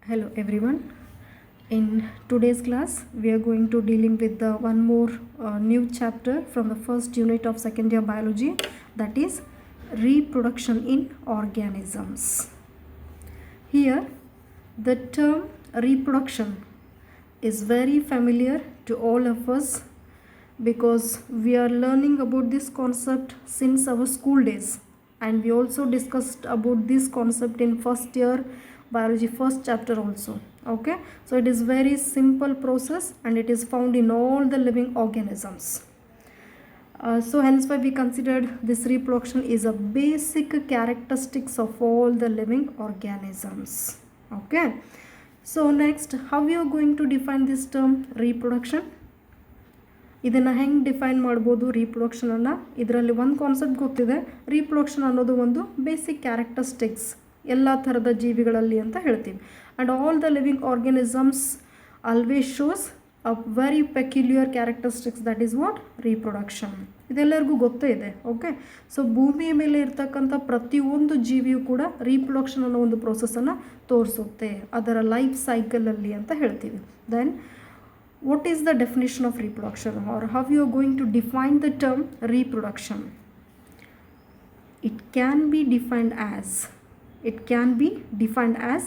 Hello everyone. In today's class, we are going to dealing with the one more new chapter from the first unit of second year biology, that is reproduction in organisms. Here, the term reproduction is very familiar to all of us because we are learning about this concept since our school days, and we also discussed about this concept in first year biology first chapter also. Okay, so it is very simple process and it is found in all the living organisms. So hence why we considered this reproduction is a basic characteristics of all the living organisms. Okay, so next, how we are going to define this term reproduction? ಇದನ್ನು ಹೆಂಗೆ define ಮಾಡ್ಬೋದು ರೀಪ್ರೊಡಕ್ಷನನ್ನು? ಇದರಲ್ಲಿ ಒಂದು concept ಗೊತ್ತಿದೆ, reproduction ಅನ್ನೋದು ಒಂದು basic characteristics ಎಲ್ಲ ಥರದ ಜೀವಿಗಳಲ್ಲಿ ಅಂತ ಹೇಳ್ತೀವಿ. And all the living organisms always shows a very peculiar characteristics, that is what reproduction. ಇದೆಲ್ಲರಿಗೂ ಗೊತ್ತೇ ಇದೆ. ಓಕೆ, ಸೊ ಭೂಮಿಯ ಮೇಲೆ ಇರ್ತಕ್ಕಂಥ ಪ್ರತಿಯೊಂದು ಜೀವಿಯು ಕೂಡ ರೀಪ್ರೊಡಕ್ಷನ್ ಅನ್ನೋ ಒಂದು ಪ್ರೋಸೆಸ್ಸನ್ನು ತೋರಿಸುತ್ತೆ ಅದರ ಲೈಫ್ ಸೈಕಲಲ್ಲಿ ಅಂತ ಹೇಳ್ತೀವಿ. Then what is the definition of reproduction, or how you are going to define the term reproduction? It can be defined as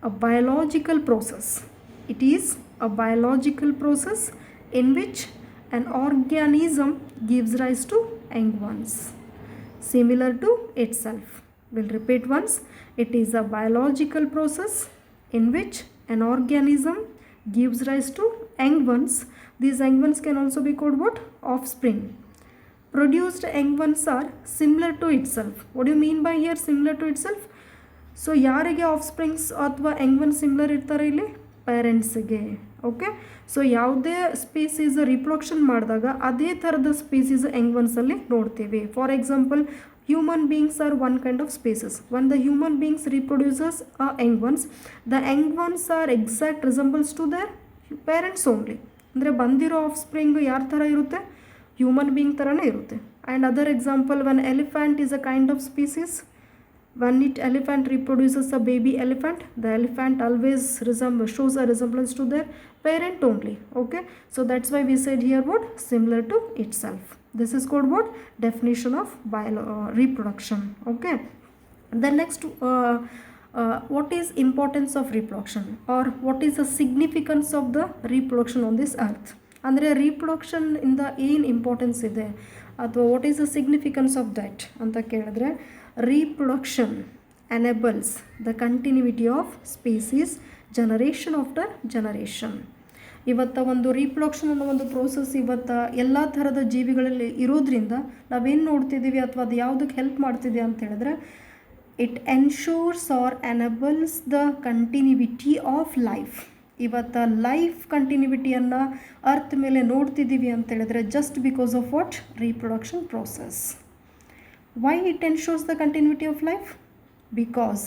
a biological process. It is a biological process in which an organism gives rise to young ones similar to itself. We'll repeat once. It is a biological process in which an organism gives rise to young ones. These young ones can also be called what? Offspring. Produced young ones are similar to itself. What do you mean by here similar to itself? So ಯಾರಿಗೆ ಆಫ್ಸ್ಪ್ರಿಂಗ್ಸ್ ಅಥವಾ Young one similar ಇರ್ತಾರೆ ಇಲ್ಲಿ? ಪೇರೆಂಟ್ಸ್ಗೆ. Okay, so ಯಾವುದೇ species reproduction ಮಾಡಿದಾಗ ಅದೇ ಥರದ species Young ಒನ್ಸಲ್ಲಿ ನೋಡ್ತೀವಿ. For example, human beings are one kind of species. When the human beings reproduces young ones, the young ones are exact resembles to their parents only. ಅಂದರೆ ಬಂದಿರೋ of spring ಯಾರ ಥರ ಇರುತ್ತೆ? Human being ಥರನೇ ಇರುತ್ತೆ. And other example, when elephant is a kind of species, when elephant reproduces a baby elephant, the elephant always shows a resemblance to their parent only. Okay, so that's why we said here what? Similar to itself. This is called what? Definition of reproduction. Okay, the next what is importance of reproduction, or what is the significance of the reproduction on this earth? ಅಂದರೆ reproduction ಇಂದ ಏನು importance ಇದೆ ಅಥವಾ what is the significance of that ಅಂತ ಕೇಳಿದ್ರೆ, reproduction enables the continuity of species generation after generation. ಇವತ್ತು ಒಂದು reproduction ಅನ್ನೋ ಒಂದು ಪ್ರೋಸೆಸ್ ಇವತ್ತು ಎಲ್ಲ ಥರದ ಜೀವಿಗಳಲ್ಲಿ ಇರೋದ್ರಿಂದ ನಾವೇನು ನೋಡ್ತಿದ್ದೀವಿ ಅಥವಾ ಅದು ಯಾವುದಕ್ಕೆ ಹೆಲ್ಪ್ ಮಾಡ್ತಿದೆ ಅಂತ ಹೇಳಿದ್ರೆ, it ensures or enables the continuity of life. ಇವತ್ತು ಲೈಫ್ ಕಂಟಿನ್ಯೂವಿಟಿಯನ್ನು ಅರ್ತ್ ಮೇಲೆ ನೋಡ್ತಿದ್ದೀವಿ ಅಂತ ಹೇಳಿದ್ರೆ just because of what? Reproduction process. Why it ensures the continuity of life? Because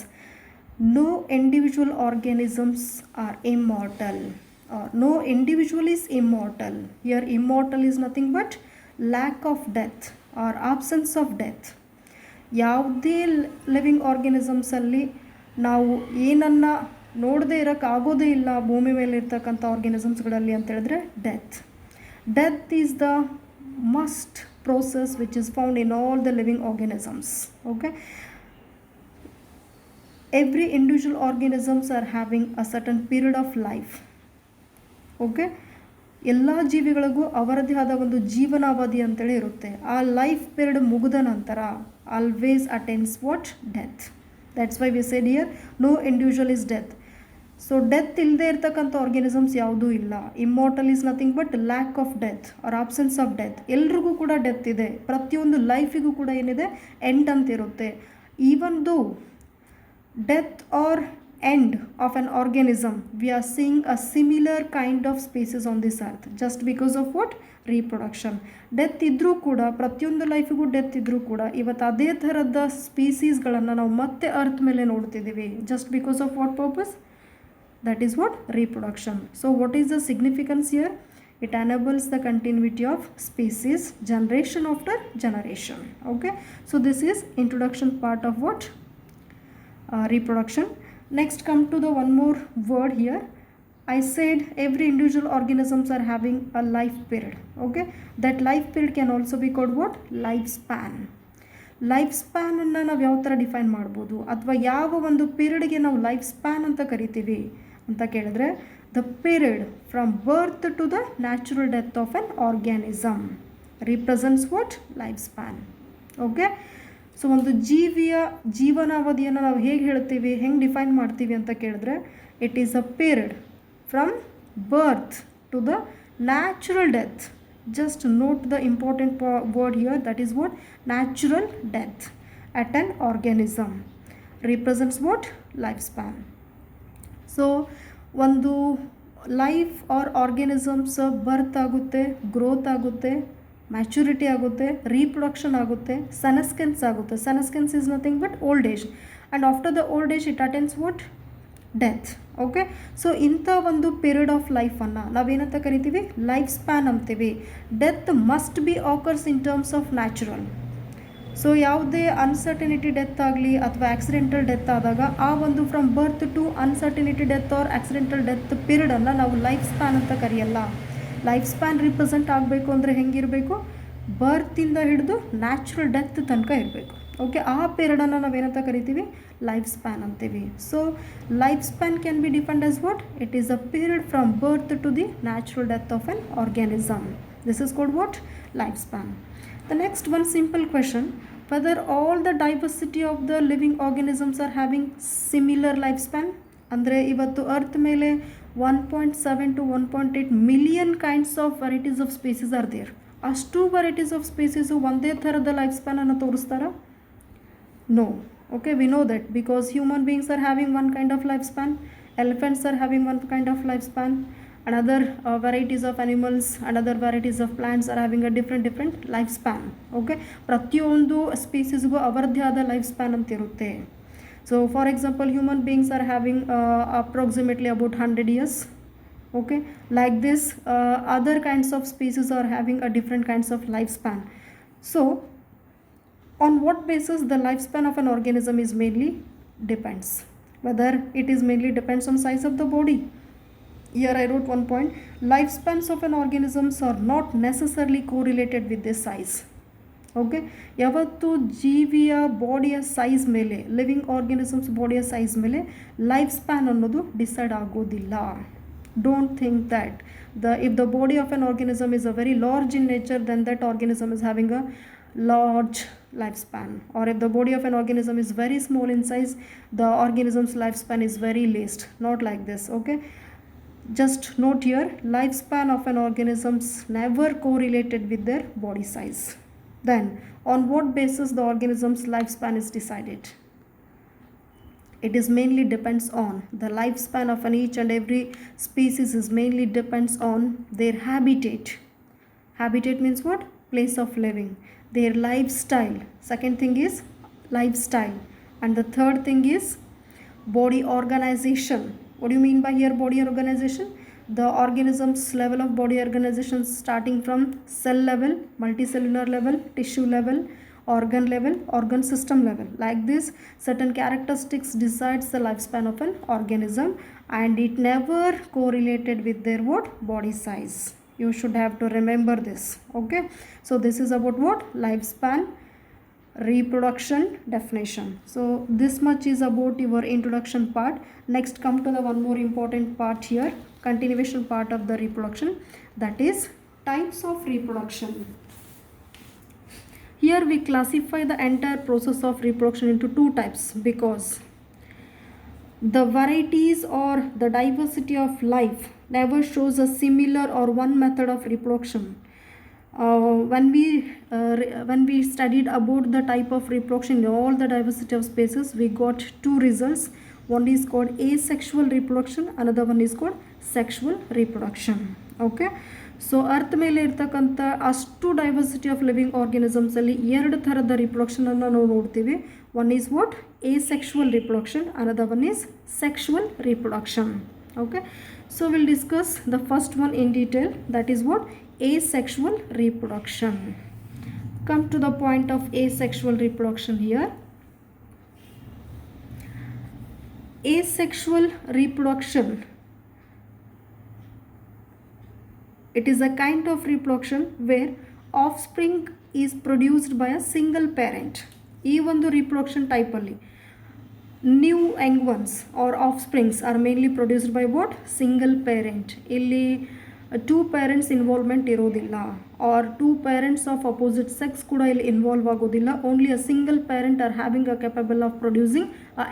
no individual organisms are immortal, or no individual is immortal. Here immortal is nothing but lack of death or absence of death. ಯಾವುದೇ living ಆರ್ಗ್ಯಾನಿಸಮ್ಸಲ್ಲಿ ನಾವು ಏನನ್ನು ನೋಡದೇ ಇರೋಕ್ಕಾಗೋದೇ ಇಲ್ಲ ಭೂಮಿ ಮೇಲೆ ಇರ್ತಕ್ಕಂಥ ಆರ್ಗ್ಯಾನಿಸಮ್ಸ್ಗಳಲ್ಲಿ ಅಂತ ಹೇಳಿದ್ರೆ death is the must process which is found in all the living organisms. Okay, every individual organisms are having a certain period of life. Okay, ಎಲ್ಲ ಜೀವಿಗಳಿಗೂ ಅವರದೇ ಆದ ಒಂದು ಜೀವನಾವಧಿ ಅಂತೇಳಿ ಇರುತ್ತೆ. ಆ ಲೈಫ್ ಪೀರಿಯಡ್ ಮುಗಿದ ನಂತರ always attains what? Death. That's why we said here no individual is death. So death ಇಲ್ಲದೆ ಇರ್ತಕ್ಕಂಥ ಆರ್ಗ್ಯಾನಿಸಮ್ಸ್ ಯಾವುದೂ ಇಲ್ಲ. Immortal is nothing but lack of death or absence of death. ಎಲ್ರಿಗೂ ಕೂಡ ಡೆತ್ ಇದೆ. ಪ್ರತಿಯೊಂದು ಲೈಫಿಗೂ ಕೂಡ ಏನಿದೆ? ಎಂಡ್ ಅಂತ ಇರುತ್ತೆ. Even though death or end of an organism, we are seeing a similar kind of species on this earth just because of what? Reproduction. Death ಇದ್ದರೂ ಕೂಡ, ಪ್ರತಿಯೊಂದು ಲೈಫಿಗೂ ಡೆತ್ ಇದ್ದರೂ ಕೂಡ ಇವತ್ತು ಅದೇ ಥರದ ಸ್ಪೀಸೀಸ್ಗಳನ್ನು ನಾವು ಮತ್ತೆ ಅರ್ತ್ ಮೇಲೆ ನೋಡ್ತಿದ್ದೀವಿ just because of what purpose? That is what? Reproduction. So what is the significance here? It enables the continuity of species generation after generation. Okay, so this is introduction part of what? Reproduction. Next, come to the one more word here. I said every individual organisms are having a life period. Okay, that life period can also be called what? Lifespan. Life ಸ್ಪ್ಯಾನನ್ನು ನಾವು ಯಾವ ಥರ define ಮಾಡ್ಬೋದು, ಅಥವಾ ಯಾವ ಒಂದು ಪೀರಿಯಡ್ಗೆ ನಾವು life span ಅಂತ ಕರಿತೀವಿ ಅಂತ ಕೇಳಿದ್ರೆ, the period from birth to the natural death of an organism represents what? Life span. Okay, so ಒಂದು ಜೀವಿಯ ಜೀವನಾವಧಿಯನ್ನು ನಾವು ಹೇಗೆ ಹೇಳ್ತೀವಿ, ಹೆಂಗೆ ಡಿಫೈನ್ ಮಾಡ್ತೀವಿ ಅಂತ ಕೇಳಿದ್ರೆ, it is a period from birth to the natural death. Just note the important word here, that is what? Natural death at an organism represents what? Lifespan. So ಒಂದು ಲೈಫ್ ಆರ್ ಆರ್ಗ್ಯಾನಿಸಮ್ಸ್ ಬರ್ತ್ ಆಗುತ್ತೆ, growth ಆಗುತ್ತೆ, maturity ಆಗುತ್ತೆ, reproduction ಆಗುತ್ತೆ, senescence ಆಗುತ್ತೆ. Senescence is nothing but old age, and after the old age it attains what? Death. Okay, so ಇಂಥ ಒಂದು period of ಲೈಫನ್ನು ನಾವೇನಂತ ಕರಿತೀವಿ? ಲೈಫ್ ಸ್ಪ್ಯಾನ್ ಅಂತೀವಿ. Death must be occurs in terms of natural. So ಯಾವುದೇ uncertainty death ಆಗಲಿ ಅಥವಾ accidental death ಆದಾಗ ಆ ಒಂದು from birth to uncertainty death or accidental death ಪೀರಿಯಡನ್ನು ನಾವು ಲೈಫ್ ಸ್ಪ್ಯಾನ್ ಅಂತ ಕರೆಯಲ್ಲ. ಲೈಫ್ ಸ್ಪ್ಯಾನ್ ರಿಪ್ರೆಸೆಂಟ್ ಆಗಬೇಕು ಅಂದರೆ ಹೆಂಗಿರಬೇಕು? ಬರ್ತಿಂದ ಹಿಡಿದು ನ್ಯಾಚುರಲ್ ಡೆತ್ ತನಕ ಇರಬೇಕು. ಓಕೆ, ಆ ಪೀರಿಯಡನ್ನು ನಾವೇನಂತ ಕರಿತೀವಿ? ಲೈಫ್ ಸ್ಪ್ಯಾನ್ ಅಂತೀವಿ. So life span can be defined as what? It is a period from birth to the natural death of an organism. This is called what? Life span. The next one simple question, whether all the diversity of the living organisms are having similar lifespan. ಅಂದರೆ ಇವತ್ತು earth ಮೇಲೆ 1.7 to 1.8 million kinds of varieties of species are there. ಅಷ್ಟು varieties of species ಒಂದೇ ಥರದ life ಸ್ಪ್ಯಾನನ್ನು ತೋರಿಸ್ತಾರಾ? No. Okay, we know that because human beings are having one kind of lifespan, elephants are having one kind of lifespan, and other varieties of animals and other varieties of plants are having a different lifespan. Okay, ಪ್ರತಿಯೊಂದು ಸ್ಪೀಸೀಸ್ಗೂ ಅವರದ್ದೇ ಆದ life span ಅಂತ ಇರುತ್ತೆ. So for example, human beings are having approximately about 100 years. Okay, like this other kinds of species are having a different kinds of lifespan. So on what basis the lifespan of an organism is mainly depends? Whether it is mainly depends on size of the body. Here I wrote one point, lifespans of an organisms are not necessarily correlated with their size. Okay, ಯಾವತ್ತು ಜೀವಿಯ ಬಾಡಿಯ size ಮೇಲೆ, living organisms ಬಾಡಿಯ size ಮೇಲೆ life span ಅನ್ನೋದು decide ಆಗೋದಿಲ್ಲ. Don't think that if the body of an organism is a very large in nature, then that organism is having a large lifespan, or if the body of an organism is very small in size, the organism's lifespan is very least. Not like this. Okay, just note here, lifespan of an organism's never correlated with their body size. Then on what basis the organism's lifespan is decided? It is mainly depends on the lifespan of an each and every species is mainly depends on their habitat. Habitat means what? Place of living. Their lifestyle. Second thing is lifestyle, and the third thing is body organization. What do you mean by here body organization? The organism's level of body organization starting from cell level, multicellular level, tissue level, organ level, organ system level. Like this, certain characteristics decides the lifespan of an organism, and it never correlated with their what? Body size. You should have to remember this. Okay, so this is about what? Lifespan, reproduction, definition. So this much is about your introduction part. Next, come to the one more important part here, continuation part of the reproduction, that is types of reproduction. Here we classify the entire process of reproduction into two types, because the varieties or the diversity of life never shows a similar or one method of reproduction. When we studied about the type of reproduction in all the diversity of species, we got two results. One is called asexual reproduction, another one is called sexual reproduction. Okay, so earth ಮೇಲೆ ಇರ್ತಕ್ಕಂಥ ಅಷ್ಟು diversity of living ಆರ್ಗ್ಯಾನಿಸಮ್ಸಲ್ಲಿ ಎರಡು ಥರದ ರಿಪ್ರೊಡಕ್ಷನನ್ನು ನಾವು ನೋಡ್ತೀವಿ. One is what? asexual reproduction, another one is sexual reproduction. Okay, so we'll discuss the first one in detail, that is what? Asexual reproduction. Come to the point of asexual reproduction here. Asexual reproduction. It is a kind of reproduction where offspring is produced by a single parent. ಈ ಒಂದು reproduction type ಅಲ್ಲಿ new young ones or offsprings are mainly produced by what? Single parent. ಇಲ್ಲಿ two parents involvement ಇರೋದಿಲ್ಲ, or two parents of opposite sex ಕೂಡ ಇಲ್ಲಿ involve ಆಗೋದಿಲ್ಲ. Only a single parent are having a capable of producing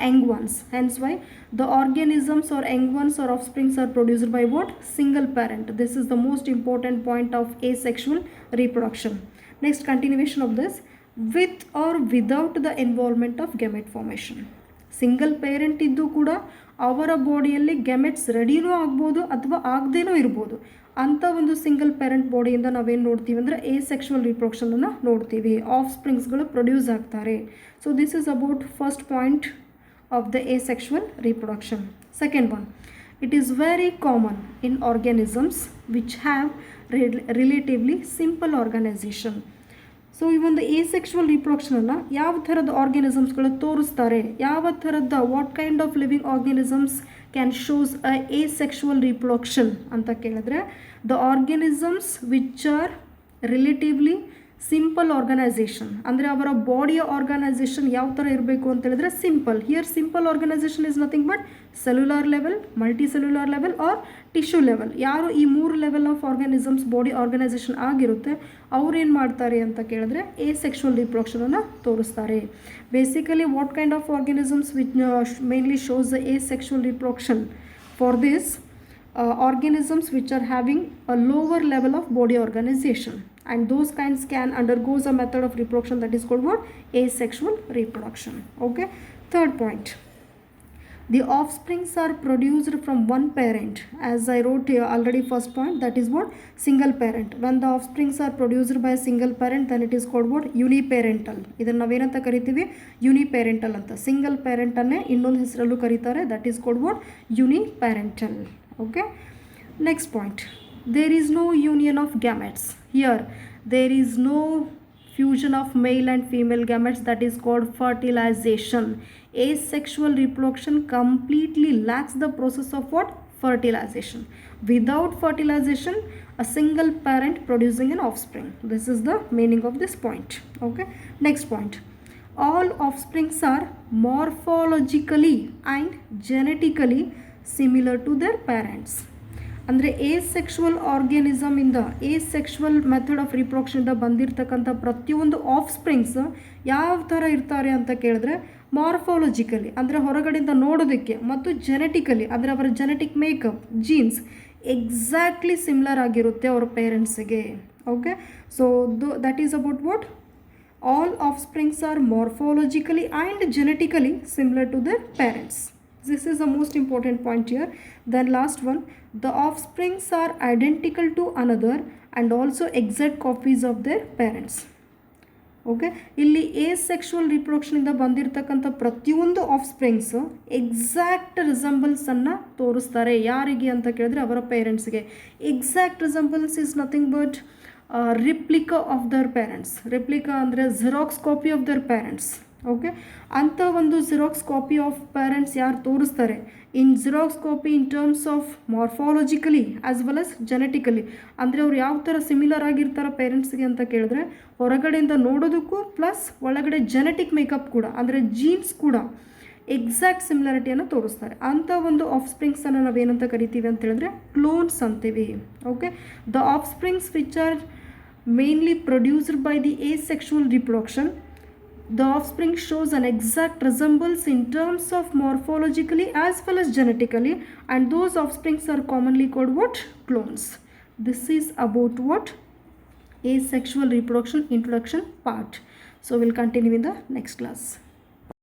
young ones. Hence why the organisms or young ones or offsprings are produced by what? Single parent. This is the most important point of asexual reproduction. Next, continuation of this, with or without the involvement of gamete formation. Single parent ಇದ್ದು ಕೂಡ ಅವರ ಬಾಡಿಯಲ್ಲಿ gametes ರೆಡಿನೂ ಆಗ್ಬೋದು ಅಥವಾ ಆಗದೇನೂ ಇರ್ಬೋದು. ಅಂಥ ಒಂದು single parent ಬಾಡಿಯಿಂದ ನಾವೇನು ನೋಡ್ತೀವಿ ಅಂದರೆ asexual reproductionನ್ನು ನೋಡ್ತೀವಿ. ಆಫ್ ಸ್ಪ್ರಿಂಗ್ಸ್ಗಳು ಪ್ರೊಡ್ಯೂಸ್ ಆಗ್ತಾರೆ. So this is about first point of the asexual reproduction. Second one, it is very common in organisms which have relatively simple organization. So ಈ ಒಂದು asexual reproductionನ್ನು ಯಾವ ಥರದ ಆರ್ಗ್ಯಾನಿಸಮ್ಸ್ಗಳು ತೋರಿಸ್ತಾರೆ, ಯಾವ ಥರದ what kind of living organisms can shows a asexual reproduction ಅಂತ ಕೇಳಿದ್ರೆ, the organisms which are relatively simple organisation. ಅಂದರೆ ಅವರ ಬಾಡಿಯ ಆರ್ಗನೈಸೇಷನ್ ಯಾವ ಥರ ಇರಬೇಕು ಅಂತ ಹೇಳಿದ್ರೆ simple. Here simple organisation is nothing but cellular level, multi cellular level or tissue level. ಯಾರು ಈ ಮೂರು level of organisms body organisation ಆಗಿರುತ್ತೆ ಅವ್ರೇನು ಮಾಡ್ತಾರೆ ಅಂತ ಕೇಳಿದ್ರೆ asexual reproductionನ್ನು ತೋರಿಸ್ತಾರೆ. Basically what kind of organisms which mainly shows the asexual reproduction? For this organisms which are having a lower level of body organization, and those kinds can undergoes a method of reproduction that is called what? Asexual reproduction. Okay. Third point, the offsprings are produced from one parent. As I wrote here already, first point, that is what? Single parent. When the offsprings are produced by a single parent, then it is called what? Uniparental. ಇದನ್ನು ನಾವೇನಂತ ಕರಿತೀವಿ? Uniparental ಅಂತ. Single parent ಅನ್ನೇ ಇನ್ನೊಂದು ಹೆಸರಲ್ಲೂ ಕರೀತಾರೆ, that is called what? Uniparental. Okay. Next point, there is no union of gametes. Here there is no fusion of male and female gametes, that is called fertilization. Asexual reproduction completely lacks the process of what? Fertilization. Without fertilization, a single parent producing an offspring. This is the meaning of this point. Okay. Next point, all offsprings are morphologically and genetically similar to their parents. ಅಂದರೆ asexual organism ಇಂದ asexual method of reproduction ಇಂದ ಬಂದಿರತಕ್ಕಂಥ ಪ್ರತಿಯೊಂದು of springs ಯಾವ ಥರ ಇರ್ತಾರೆ ಅಂತ ಕೇಳಿದ್ರೆ ಮಾರ್ಫಾಲಜಿಕಲಿ ಅಂದರೆ ಹೊರಗಡೆಯಿಂದ ನೋಡೋದಕ್ಕೆ ಮತ್ತು ಜೆನೆಟಿಕಲಿ ಅಂದರೆ ಅವರ genetic makeup genes exactly similar ಆಗಿರುತ್ತೆ ಅವರ ಪೇರೆಂಟ್ಸಿಗೆ. Okay. So that is about what? All offsprings are morphologically and genetically similar to their parents. This is the most important point here. Then last one, the offsprings are identical to another and also exact copies of their parents. Okay. ಇಲ್ಲಿ asexual reproduction ಇಂದ ಬಂದಿರತಕ್ಕಂಥ ಪ್ರತಿಯೊಂದು ಆಫ್ಸ್ಪ್ರಿಂಗ್ಸ್ exact ರಿಸಂಬಲ್ಸನ್ನು ತೋರಿಸ್ತಾರೆ. ಯಾರಿಗೆ ಅಂತ ಕೇಳಿದ್ರೆ ಅವರ ಪೇರೆಂಟ್ಸ್ಗೆ. Exact resembles is nothing but replica of their parents. Replica ಅಂದರೆ xerox copy of their parents. Okay. ಅಂಥ ಒಂದು ಝೆರಾಕ್ಸ್ ಕಾಪಿ ಆಫ್ ಪೇರೆಂಟ್ಸ್ ಯಾರು ತೋರಿಸ್ತಾರೆ, in xerox copy in terms of morphologically as well as genetically. ಅಂದರೆ ಅವ್ರು ಯಾವ ಥರ similar ಆಗಿರ್ತಾರೆ ಪೇರೆಂಟ್ಸ್ಗೆ ಅಂತ ಕೇಳಿದ್ರೆ ಹೊರಗಡೆಯಿಂದ ನೋಡೋದಕ್ಕೂ ಪ್ಲಸ್ ಒಳಗಡೆ ಜೆನೆಟಿಕ್ ಮೇಕಪ್ ಕೂಡ ಅಂದರೆ ಜೀನ್ಸ್ ಕೂಡ ಎಕ್ಸಾಕ್ಟ್ ಸಿಮಿಲಾರಿಟಿಯನ್ನು ತೋರಿಸ್ತಾರೆ. ಅಂಥ ಒಂದು ಆಫ್ ಸ್ಪ್ರಿಂಗ್ಸನ್ನು ನಾವೇನಂತ ಕರಿತೀವಿ ಅಂತ ಹೇಳಿದ್ರೆ ಕ್ಲೋನ್ಸ್ ಅಂತೀವಿ. Okay. The of springs which are mainly produced by the asexual reproduction, the offspring shows an exact resemblance in terms of morphologically as well as genetically, and those offsprings are commonly called what? Clones. This is about what? Asexual reproduction introduction part. So we'll continue in the next class.